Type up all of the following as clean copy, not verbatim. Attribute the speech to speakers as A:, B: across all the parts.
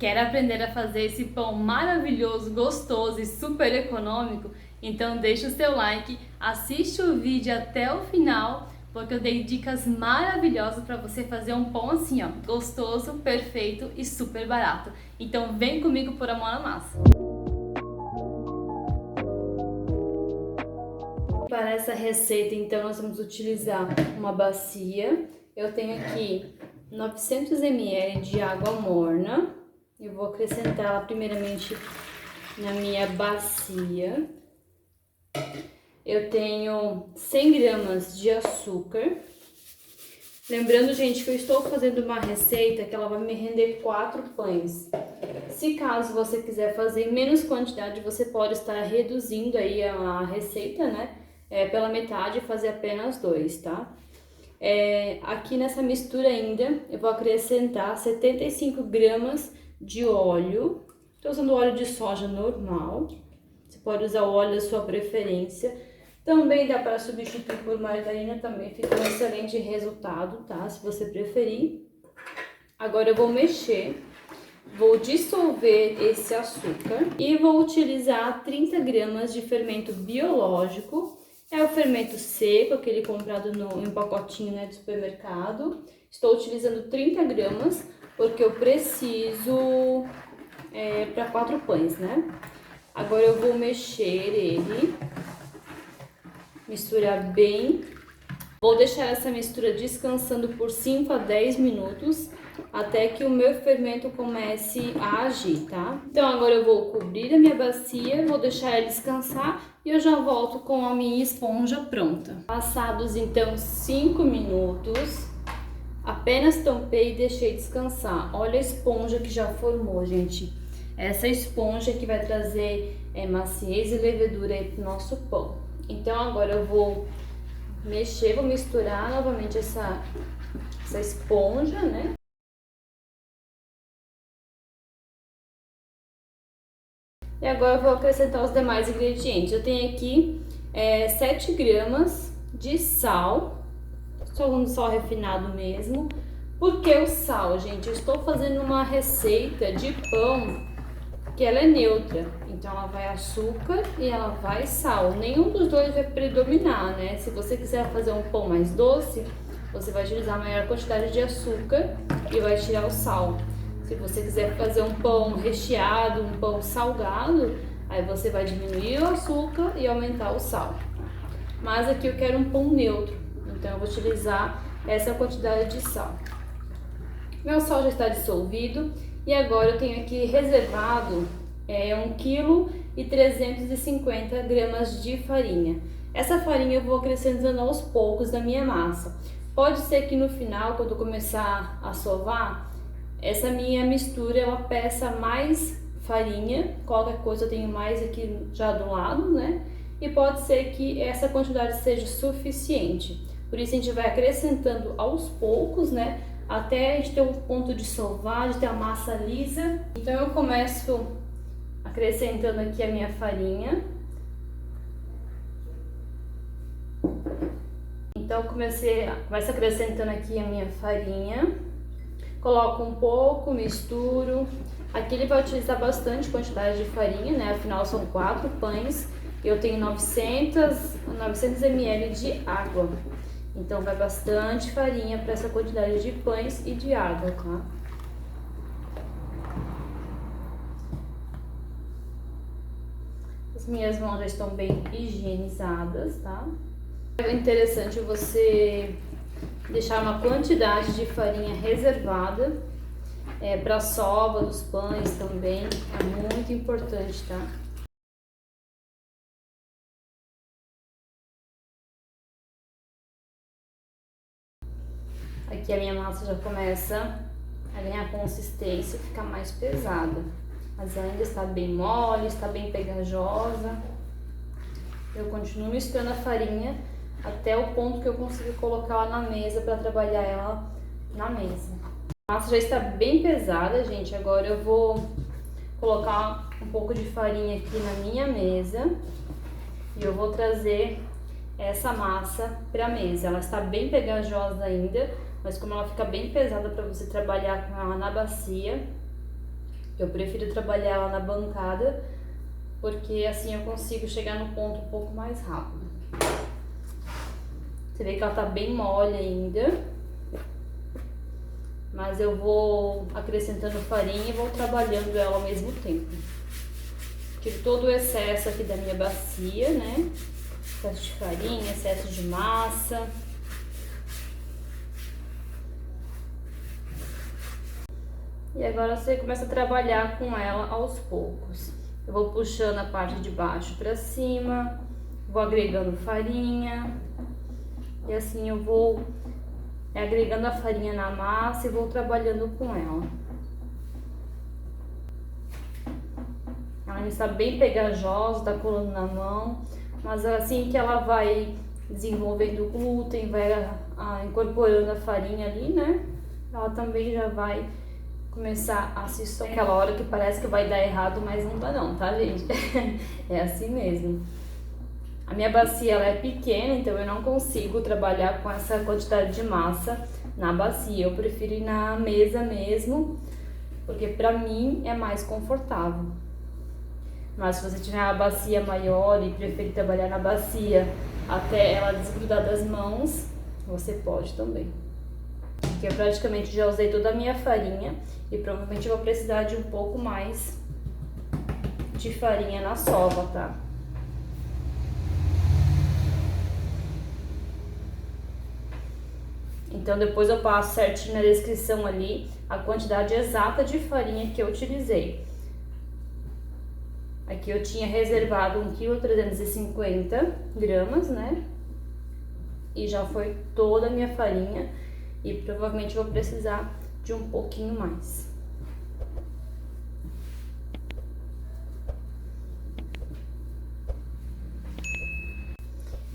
A: Quer aprender a fazer esse pão maravilhoso, gostoso e super econômico? Então deixa o seu like, assiste o vídeo até o final, porque eu dei dicas maravilhosas para você fazer um pão assim, ó, gostoso, perfeito e super barato. Então vem comigo por amor à massa. Para essa receita, então, nós vamos utilizar uma bacia. Eu tenho aqui 900 ml de água morna. Eu vou acrescentar ela primeiramente na minha bacia. Eu tenho 100 gramas de açúcar. Lembrando, gente, que eu estou fazendo uma receita que ela vai me render 4 pães. Se caso você quiser fazer em menos quantidade, você pode estar reduzindo aí a receita, né? Pela metade e fazer apenas 2, tá? Aqui nessa mistura ainda, eu vou acrescentar 75 gramas de óleo. Estou usando óleo de soja normal. Você pode usar o óleo da sua preferência. Também dá para substituir por margarina, também fica um excelente resultado, tá? Se você preferir. Agora eu vou mexer, vou dissolver esse açúcar e vou utilizar 30 gramas de fermento biológico. É o fermento seco, aquele comprado em pacotinho, né, do supermercado. Estou utilizando 30 gramas porque eu preciso para 4 pães, né? Agora eu vou mexer ele, misturar bem. Vou deixar essa mistura descansando por 5 a 10 minutos, até que o meu fermento comece a agir, tá? Então agora eu vou cobrir a minha bacia, vou deixar ela descansar e eu já volto com a minha esponja pronta. Passados então 5 minutos, apenas tampei e deixei descansar. Olha a esponja que já formou, gente. Essa esponja que vai trazer maciez e levedura aí pro nosso pão. Então agora eu vou mexer, vou misturar novamente essa esponja, né? E agora eu vou acrescentar os demais ingredientes. Eu tenho aqui 7 gramas de sal, estou usando sal refinado mesmo. Por que o sal, gente? Eu estou fazendo uma receita de pão que ela é neutra, então ela vai açúcar e ela vai sal. Nenhum dos dois vai predominar, né? Se você quiser fazer um pão mais doce, você vai utilizar a maior quantidade de açúcar e vai tirar o sal. Se você quiser fazer um pão recheado, um pão salgado, aí você vai diminuir o açúcar e aumentar o sal. Mas aqui eu quero um pão neutro, então eu vou utilizar essa quantidade de sal. Meu sal já está dissolvido e agora eu tenho aqui reservado 1,350 kg de farinha. Essa farinha eu vou acrescentando aos poucos na minha massa. Pode ser que no final, quando eu começar a sovar, essa minha mistura ela peça mais farinha, qualquer coisa eu tenho mais aqui já do lado, né? E pode ser que essa quantidade seja suficiente. Por isso a gente vai acrescentando aos poucos, né? Até a gente ter um ponto de sovar, de ter a massa lisa. Então eu começo acrescentando aqui a minha farinha. Então eu começo acrescentando aqui a minha farinha. Coloco um pouco, misturo. Aqui ele vai utilizar bastante quantidade de farinha, né? Afinal são 4 pães. Eu tenho 900 ml de água. Então vai bastante farinha para essa quantidade de pães e de água, tá? As minhas mãos já estão bem higienizadas, tá? É interessante você deixar uma quantidade de farinha reservada para a sova dos pães também, é muito importante, tá? Aqui a minha massa já começa a ganhar consistência e ficar mais pesada, mas ainda está bem mole, está bem pegajosa. Eu continuo misturando a farinha até o ponto que eu consigo colocar ela na mesa para trabalhar ela na mesa. A massa já está bem pesada, gente. Agora eu vou colocar um pouco de farinha aqui na minha mesa e eu vou trazer essa massa para a mesa. Ela está bem pegajosa ainda, mas como ela fica bem pesada para você trabalhar com ela na bacia, Eu prefiro trabalhar ela na bancada, porque assim eu consigo chegar no ponto um pouco mais rápido. Você vê que ela tá bem mole ainda, mas eu vou acrescentando farinha e vou trabalhando ela ao mesmo tempo. Tiro todo o excesso aqui da minha bacia, né? Excesso de farinha, excesso de massa. E agora você começa a trabalhar com ela aos poucos. Eu vou puxando a parte de baixo para cima, vou agregando farinha. E assim eu vou agregando a farinha na massa e vou trabalhando com ela. Ela ainda está bem pegajosa, tá colando na mão, mas assim que ela vai desenvolvendo o glúten, vai incorporando a farinha ali, né? Ela também já vai começar a se soltar. Aquela hora que parece que vai dar errado, mas não dá não, tá, gente? É assim mesmo. A minha bacia ela é pequena, então eu não consigo trabalhar com essa quantidade de massa na bacia. Eu prefiro ir na mesa mesmo, porque pra mim é mais confortável. Mas se você tiver uma bacia maior e preferir trabalhar na bacia até ela desgrudar das mãos, você pode também. Aqui eu praticamente já usei toda a minha farinha e provavelmente eu vou precisar de um pouco mais de farinha na sova, tá? Então depois eu passo certinho na descrição ali a quantidade exata de farinha que eu utilizei. Aqui eu tinha reservado 1,350 kg, né? E já foi toda a minha farinha e provavelmente vou precisar de um pouquinho mais.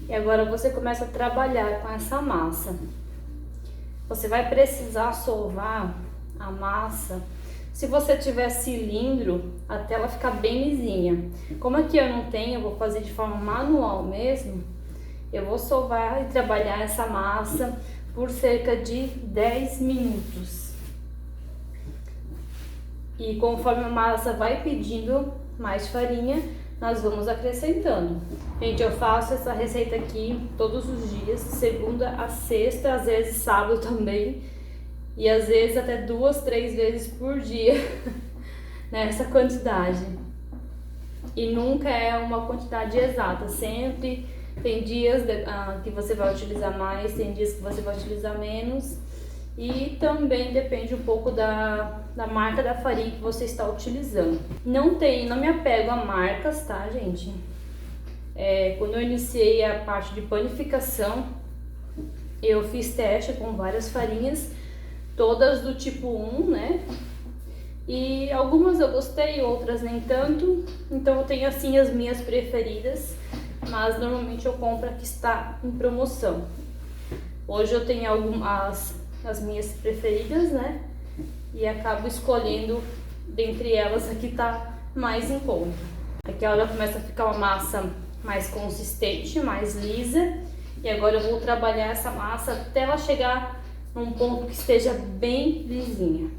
A: E agora você começa a trabalhar com essa massa. Você vai precisar sovar a massa. Se você tiver cilindro, até ela ficar bem lisinha. Como aqui eu não tenho, eu vou fazer de forma manual mesmo. Eu vou sovar e trabalhar essa massa por cerca de 10 minutos. E conforme a massa vai pedindo mais farinha, nós vamos acrescentando. Gente, eu faço essa receita aqui todos os dias, segunda a sexta, às vezes sábado também. E às vezes até 2, 3 vezes por dia, nessa quantidade. E nunca é uma quantidade exata, sempre tem dias que você vai utilizar mais, tem dias que você vai utilizar menos. E também depende um pouco da marca da farinha que você está utilizando. Não me apego a marcas, tá, gente? Quando eu iniciei a parte de panificação, eu fiz teste com várias farinhas, todas do tipo 1, né? E algumas eu gostei, outras nem tanto. Então eu tenho assim as minhas preferidas, mas normalmente eu compro a que está em promoção. Hoje eu tenho as minhas preferidas, né? E acabo escolhendo dentre elas a que tá mais em conta. Aqui ela começa a ficar uma massa mais consistente, mais lisa. E agora eu vou trabalhar essa massa até ela chegar num ponto que esteja bem lisinha.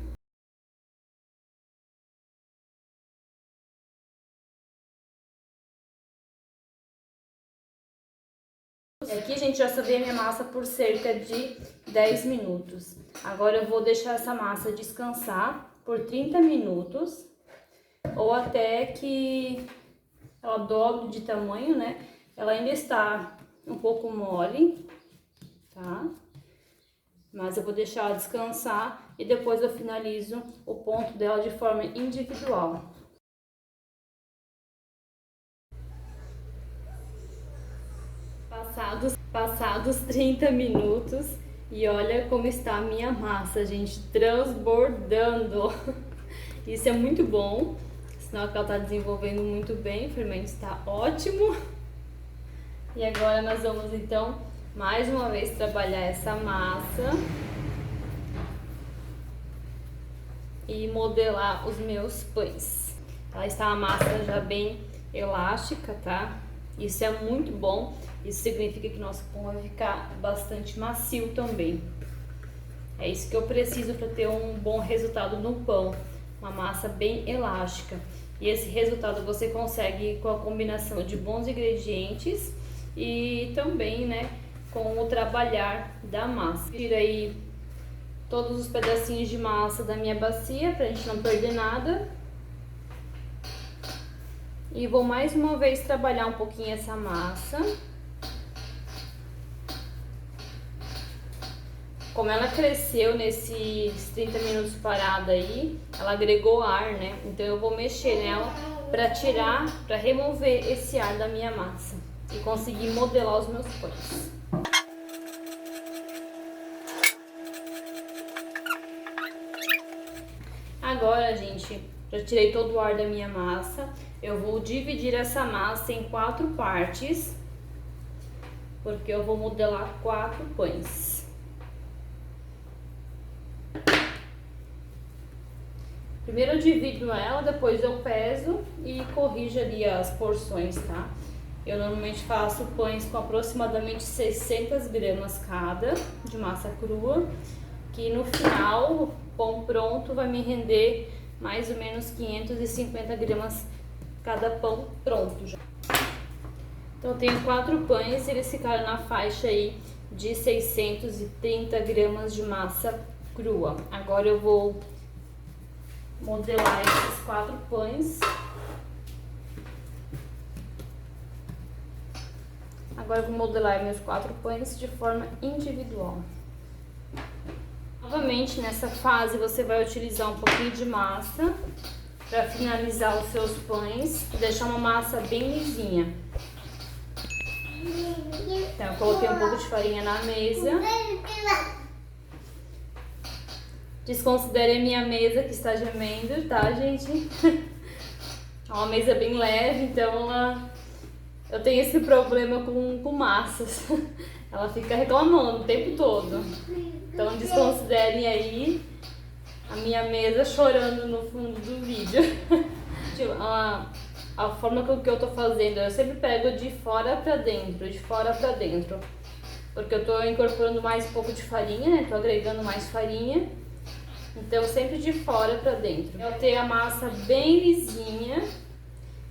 A: Aqui, gente, já sovei a minha massa por cerca de 10 minutos. Agora eu vou deixar essa massa descansar por 30 minutos ou até que ela dobre de tamanho, né? Ela ainda está um pouco mole, tá? Mas eu vou deixar ela descansar e depois eu finalizo o ponto dela de forma individual. Passados 30 minutos e olha como está a minha massa, gente, transbordando. Isso é muito bom, sinal que ela está desenvolvendo muito bem, o fermento está ótimo. E agora nós vamos então mais uma vez trabalhar essa massa e modelar os meus pães. Ela está a massa já bem elástica, tá? Isso é muito bom, isso significa que nosso pão vai ficar bastante macio também. É isso que eu preciso para ter um bom resultado no pão. uma massa bem elástica. E esse resultado você consegue com a combinação de bons ingredientes e também, né, com o trabalhar da massa. Tira aí todos os pedacinhos de massa da minha bacia pra gente não perder nada. E vou mais uma vez trabalhar um pouquinho essa massa. Como ela cresceu nesses 30 minutos parada aí, ela agregou ar, né? Então eu vou mexer nela para tirar, para remover esse ar da minha massa e conseguir modelar os meus pães. Agora, gente, já tirei todo o ar da minha massa. Eu vou dividir essa massa em 4 partes, porque eu vou modelar 4 pães. Primeiro eu divido ela, depois eu peso e corrijo ali as porções, tá? Eu normalmente faço pães com aproximadamente 600 gramas cada de massa crua, que no final, o pão pronto vai me render mais ou menos 550 gramas cada pão pronto já. Então eu tenho 4 pães, eles ficaram na faixa aí de 630 gramas de massa crua. Agora eu vou modelar esses 4 pães. Agora eu vou modelar meus 4 pães de forma individual. Novamente, nessa fase, você vai utilizar um pouquinho de massa para finalizar os seus pães e deixar uma massa bem lisinha. Então, eu coloquei um pouco de farinha na mesa. Desconsidere a minha mesa que está gemendo, tá, gente? É uma mesa bem leve, então eu tenho esse problema com massas. Ela fica reclamando o tempo todo. Então desconsiderem aí a minha mesa chorando no fundo do vídeo. A forma com que eu tô fazendo, eu sempre pego de fora pra dentro, de fora pra dentro. Porque eu tô incorporando mais um pouco de farinha, né? Tô agregando mais farinha. Então sempre de fora pra dentro. Eu tenho a massa bem lisinha,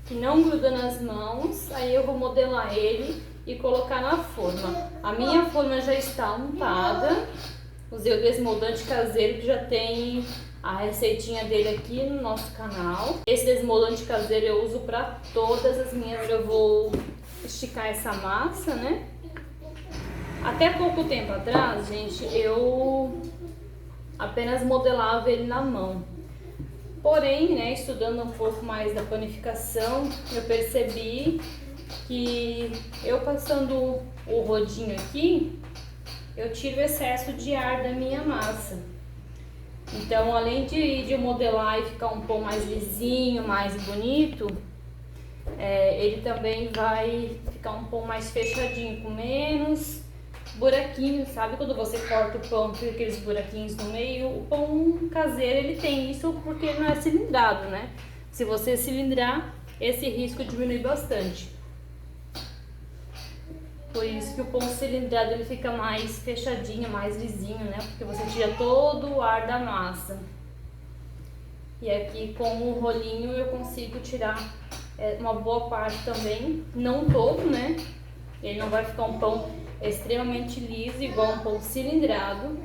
A: que não gruda nas mãos. Aí eu vou modelar ele e colocar na forma. A minha forma já está untada. Usei o desmoldante caseiro, que já tem a receitinha dele aqui no nosso canal. Esse desmoldante caseiro eu uso para todas as minhas. Eu vou esticar essa massa, né? Até pouco tempo atrás, gente, eu apenas modelava ele na mão. Porém, né, estudando um pouco mais da panificação, eu percebi que eu passando o rodinho aqui, eu tiro o excesso de ar da minha massa. Então, além de modelar e ficar um pão mais lisinho, mais bonito, ele também vai ficar um pão mais fechadinho, com menos buraquinhos, sabe? Quando você corta o pão, fica aqueles buraquinhos no meio. O pão caseiro, ele tem isso porque não é cilindrado, né? Se você cilindrar, esse risco diminui bastante. Por isso que o pão cilindrado ele fica mais fechadinho, mais lisinho, né? Porque você tira todo o ar da massa. E aqui com o rolinho eu consigo tirar uma boa parte também, não todo, né? Ele não vai ficar um pão extremamente liso, igual um pão cilindrado.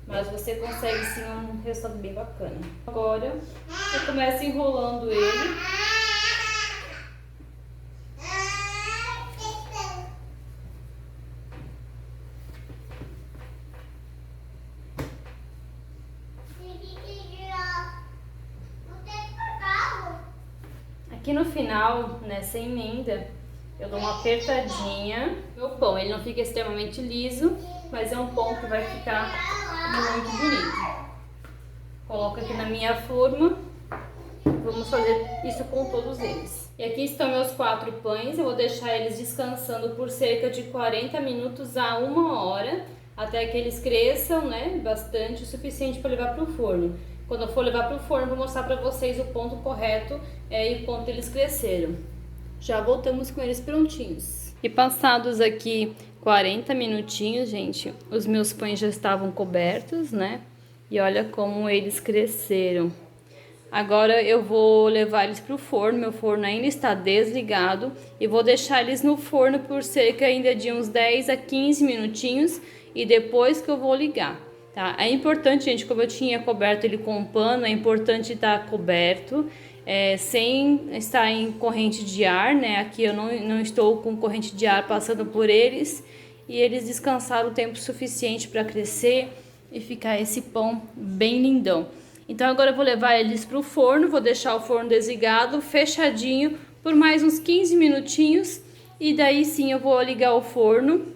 A: Mas você consegue sim um resultado bem bacana. Agora eu começo enrolando ele. Aqui no final, nessa emenda, eu dou uma apertadinha. Meu pão, ele não fica extremamente liso, mas é um pão que vai ficar muito bonito. Coloco aqui na minha forma. Vamos fazer isso com todos eles. E aqui estão meus 4 pães. Eu vou deixar eles descansando por cerca de 40 minutos a 1 hora, até que eles cresçam, né, bastante, o suficiente para levar para o forno. Quando eu for levar para o forno, vou mostrar para vocês o ponto correto e o quanto eles cresceram. Já voltamos com eles prontinhos. E passados aqui 40 minutinhos, gente, os meus pães já estavam cobertos, né? E olha como eles cresceram. Agora eu vou levar eles para o forno, meu forno ainda está desligado e vou deixar eles no forno por cerca ainda de uns 10 a 15 minutinhos e depois que eu vou ligar, tá? É importante, gente, como eu tinha coberto ele com um pano, é importante estar coberto, sem estar em corrente de ar, né? Aqui eu não estou com corrente de ar passando por eles e eles descansaram o tempo suficiente para crescer e ficar esse pão bem lindão. Então agora eu vou levar eles para o forno, vou deixar o forno desligado, fechadinho, por mais uns 15 minutinhos. E daí sim eu vou ligar o forno,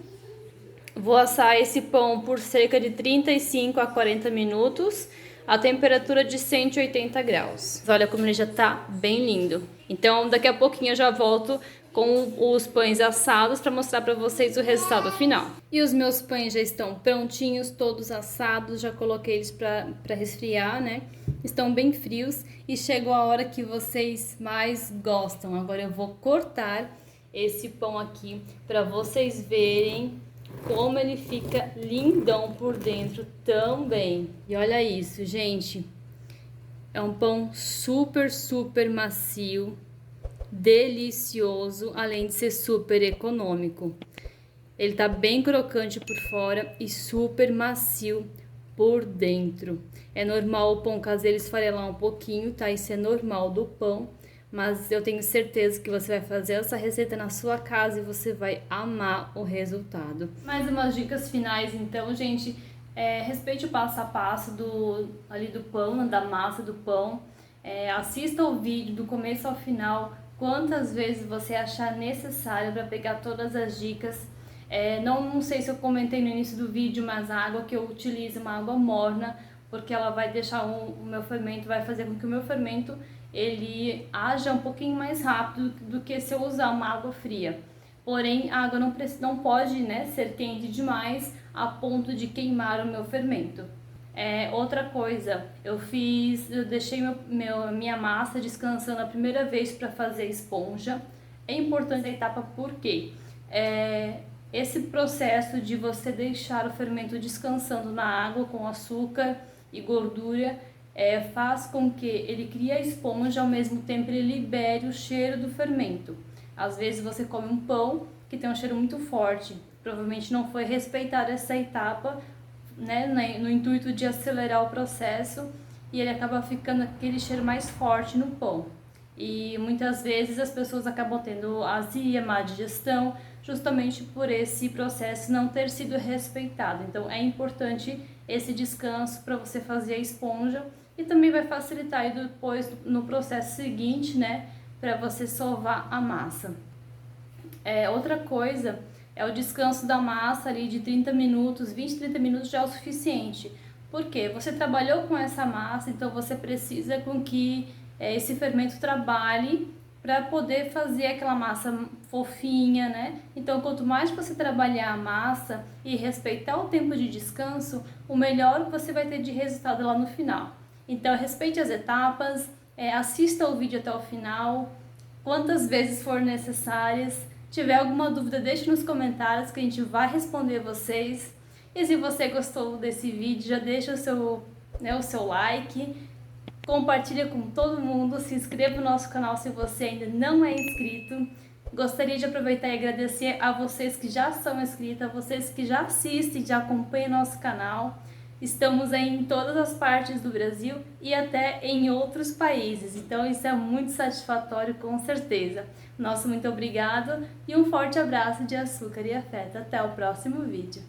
A: vou assar esse pão por cerca de 35 a 40 minutos, a temperatura de 180 graus. Olha como ele já tá bem lindo. Então daqui a pouquinho eu já volto com os pães assados para mostrar para vocês o resultado final. E os meus pães já estão prontinhos, todos assados, já coloquei eles para resfriar, né? Estão bem frios e chegou a hora que vocês mais gostam. Agora eu vou cortar esse pão aqui para vocês verem como ele fica lindão por dentro também. E olha isso, gente. É um pão super, super macio, delicioso, além de ser super econômico. Ele tá bem crocante por fora e super macio por dentro. É normal o pão caseiro esfarelar um pouquinho, tá? Isso é normal do pão, mas eu tenho certeza que você vai fazer essa receita na sua casa e você vai amar o resultado. Mais umas dicas finais então, gente. Respeite o passo a passo do pão, da massa do pão. Assista o vídeo do começo ao final, quantas vezes você achar necessário para pegar todas as dicas. Não sei se eu comentei no início do vídeo, mas a água que eu utilizo é uma água morna, porque ela vai deixar o meu fermento, vai fazer com que o meu fermento ele haja um pouquinho mais rápido do que se eu usar uma água fria. Porém, a água não pode, né, ser quente demais a ponto de queimar o meu fermento. Outra coisa, eu deixei minha massa descansando a primeira vez para fazer esponja. É importante a etapa porque esse processo de você deixar o fermento descansando na água com açúcar e gordura faz com que ele crie a esponja, ao mesmo tempo ele libere o cheiro do fermento. Às vezes você come um pão que tem um cheiro muito forte, provavelmente não foi respeitada essa etapa, né, no intuito de acelerar o processo, e ele acaba ficando aquele cheiro mais forte no pão. E muitas vezes as pessoas acabam tendo azia, má digestão, justamente por esse processo não ter sido respeitado. Então é importante esse descanso para você fazer a esponja e também vai facilitar aí depois no processo seguinte, né, para você sovar a massa. Outra coisa é o descanso da massa ali de 30 minutos, 20, 30 minutos já é o suficiente. Por quê? Você trabalhou com essa massa, então você precisa com que esse fermento trabalhe para poder fazer aquela massa fofinha, né? Então, quanto mais você trabalhar a massa e respeitar o tempo de descanso, o melhor você vai ter de resultado lá no final. Então, respeite as etapas, assista o vídeo até o final, quantas vezes for necessárias. Tiver alguma dúvida, deixe nos comentários que a gente vai responder vocês. E se você gostou desse vídeo, já deixa o seu like, compartilha com todo mundo, se inscreva no nosso canal se você ainda não é inscrito. Gostaria de aproveitar e agradecer a vocês que já são inscritos, a vocês que já assistem, já acompanham nosso canal. Estamos aí em todas as partes do Brasil e até em outros países, então isso é muito satisfatório, com certeza. Nosso muito obrigado e um forte abraço de açúcar e afeto. Até o próximo vídeo.